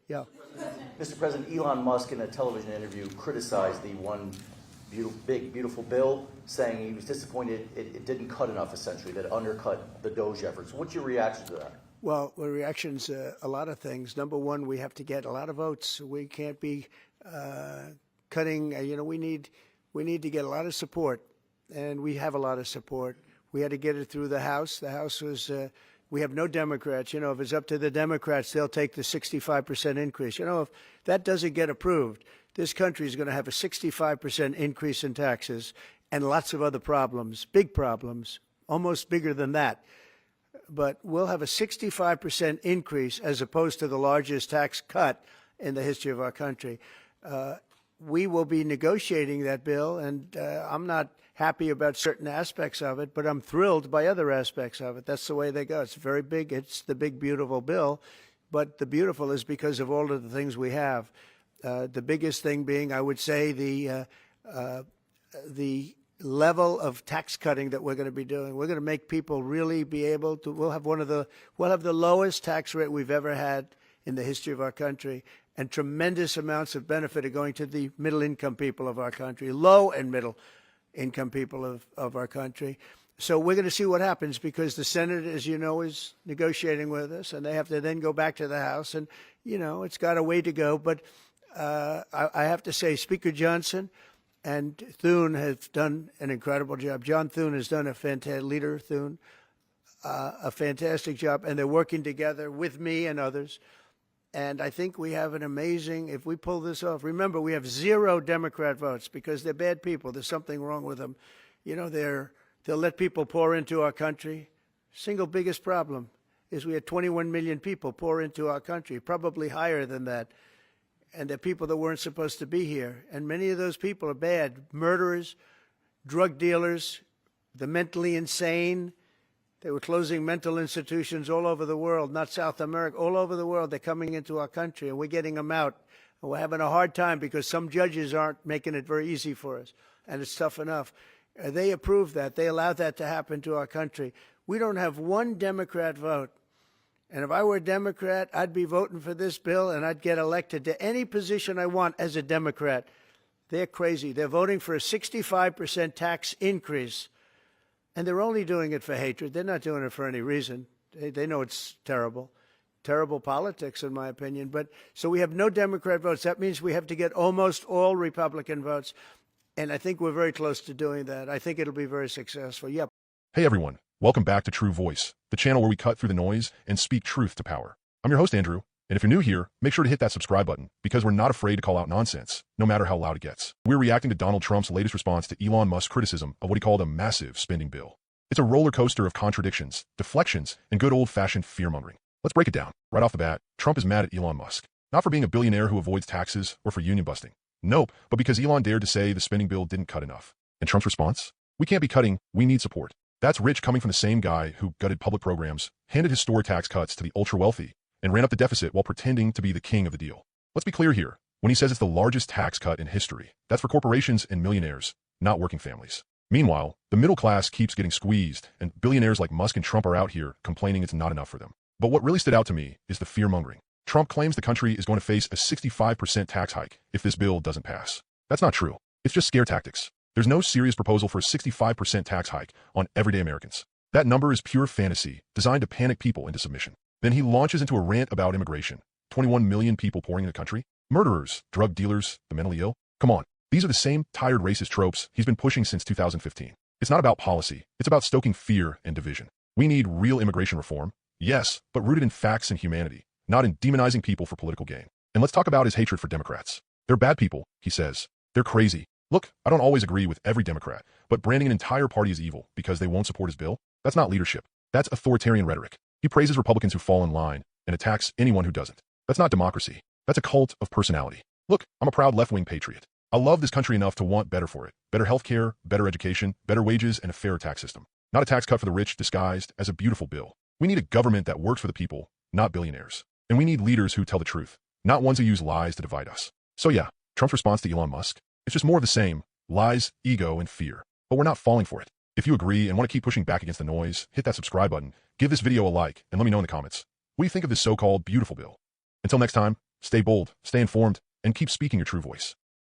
Yeah. Mr. President, Elon Musk in a television interview criticized the one big, beautiful bill, saying he was disappointed it didn't cut enough, essentially, that it undercut the Doge efforts. What's your reaction to that? Well, the reaction's a lot of things. Number one, we have to get a lot of votes. We can't be cutting. We need to get a lot of support, and we have a lot of support. We had to get it through the House. The House was. We have no Democrats. If it's up to the Democrats, they'll take the 65% increase. If that doesn't get approved, this country is going to have a 65% increase in taxes and lots of other problems, big problems, almost bigger than that. But we'll have a 65% increase as opposed to the largest tax cut in the history of our country. We will be negotiating that bill, and I'm not happy about certain aspects of it, but I'm thrilled by other aspects of it. That's the way they go. It's very big. It's the big, beautiful bill, but the beautiful is because of all of the things we have. The biggest thing being, I would say, the level of tax cutting that we're going to be doing. We're going to make people really be able to. We'll have the lowest tax rate we've ever had in the history of our country, and tremendous amounts of benefit are going to the middle-income people of our country, low and middle-income people of our country. So we're going to see what happens, because the Senate, as you know, is negotiating with us, and they have to then go back to the House, and it's got a way to go. But I have to say, Speaker Johnson and Thune have done an incredible job. John Thune has done a fantastic job, and they're working together with me and others. And I think we have an amazing, if we pull this off, remember, we have 0 Democrat votes because they're bad people. There's something wrong with them. They'll let people pour into our country. Single biggest problem is we had 21 million people pour into our country, probably higher than that. And they're people that weren't supposed to be here. And many of those people are bad. Murderers, drug dealers, the mentally insane. They were closing mental institutions all over the world, not South America, all over the world. They're coming into our country, and we're getting them out. And we're having a hard time because some judges aren't making it very easy for us, and it's tough enough. They approved that. They allowed that to happen to our country. We don't have one Democrat vote. And if I were a Democrat, I'd be voting for this bill, and I'd get elected to any position I want as a Democrat. They're crazy. They're voting for a 65% tax increase. And they're only doing it for hatred. They're not doing it for any reason. They know it's terrible. Terrible politics, in my opinion. But so we have no Democrat votes. That means we have to get almost all Republican votes. And I think we're very close to doing that. I think it'll be very successful. Yep. Hey, everyone. Welcome back to True Voice, the channel where we cut through the noise and speak truth to power. I'm your host, Andrew. And if you're new here, make sure to hit that subscribe button, because we're not afraid to call out nonsense, no matter how loud it gets. We're reacting to Donald Trump's latest response to Elon Musk's criticism of what he called a massive spending bill. It's a roller coaster of contradictions, deflections, and good old-fashioned fear-mongering. Let's break it down. Right off the bat, Trump is mad at Elon Musk. Not for being a billionaire who avoids taxes or for union busting. Nope, but because Elon dared to say the spending bill didn't cut enough. And Trump's response? We can't be cutting, we need support. That's rich coming from the same guy who gutted public programs, handed historic tax cuts to the ultra-wealthy, and ran up the deficit while pretending to be the king of the deal. Let's be clear here. When he says it's the largest tax cut in history, that's for corporations and millionaires, not working families. Meanwhile, the middle class keeps getting squeezed, and billionaires like Musk and Trump are out here complaining it's not enough for them. But what really stood out to me is the fear-mongering. Trump claims the country is going to face a 65% tax hike if this bill doesn't pass. That's not true. It's just scare tactics. There's no serious proposal for a 65% tax hike on everyday Americans. That number is pure fantasy, designed to panic people into submission. Then he launches into a rant about immigration. 21 million people pouring in the country? Murderers, drug dealers, the mentally ill? Come on. These are the same tired racist tropes he's been pushing since 2015. It's not about policy. It's about stoking fear and division. We need real immigration reform. Yes, but rooted in facts and humanity, not in demonizing people for political gain. And let's talk about his hatred for Democrats. They're bad people, he says. They're crazy. Look, I don't always agree with every Democrat, but branding an entire party as evil because they won't support his bill? That's not leadership. That's authoritarian rhetoric. He praises Republicans who fall in line and attacks anyone who doesn't. That's not democracy. That's a cult of personality. Look, I'm a proud left-wing patriot. I love this country enough to want better for it. Better healthcare, better education, better wages, and a fairer tax system. Not a tax cut for the rich disguised as a beautiful bill. We need a government that works for the people, not billionaires. And we need leaders who tell the truth, not ones who use lies to divide us. So yeah, Trump's response to Elon Musk, it's just more of the same. Lies, ego, and fear. But we're not falling for it. If you agree and want to keep pushing back against the noise, hit that subscribe button, give this video a like, and let me know in the comments. What do you think of this so-called beautiful bill? Until next time, Stay bold, stay informed, and keep speaking your true voice.